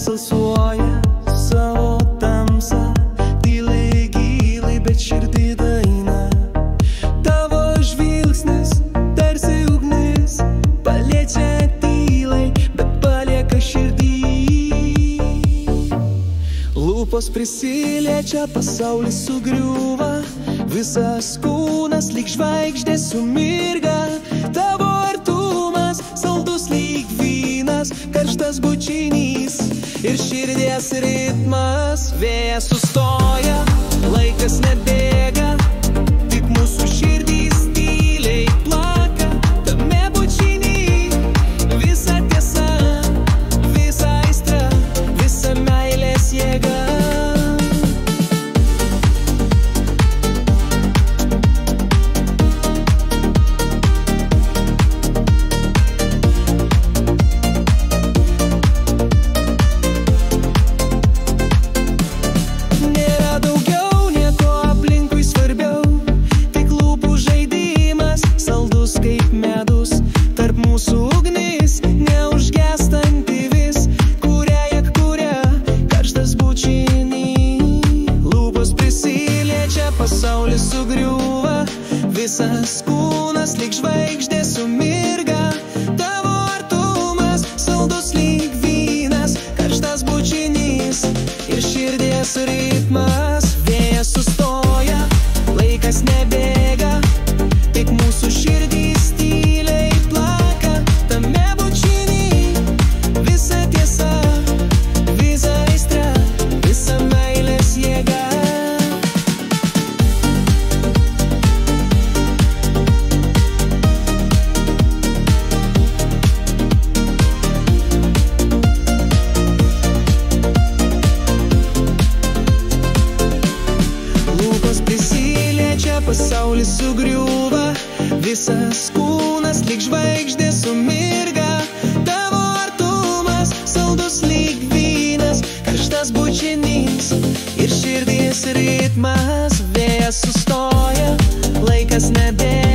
medus alsuoja savo tamsą, tyliai giliai, bet širdį daina. Tavo žvilgsnis tarsi ugnis, paliečia tyliai, bet palieka širdį. Lūpos prisiliečia, pasaulis sugriūva, visas kūnas lyg žvaigždė sumirga. Tavo artumas saldus lyg vynas, karštas bučinys ir širdies ritmas. Vėjas sustoja, laikas nebėga, tik mūsų širdys tyliai plaka. Tame bučiny visa tiesa, visa aistra, visa meilės jėga. Pasaulis sugriūva, visas kūnas lyg žvaigždė sumirga. Tavo artumas saldus lyg vynas, karštas bučinys ir širdies ritmas. Vėjas sustoja, laikas nebėga, tik mūsų širdys tyliai plaka. Tame bučiny visa tiesa, visa aistra, visa meilės jėga. Pasaulis sugriūva, visas kūnas lyg žvaigždė sumirga. Tavo artumas saldus lyg vynas, karštas bučinys ir širdies ritmas. Vėjas sustoja, laikas nebėga.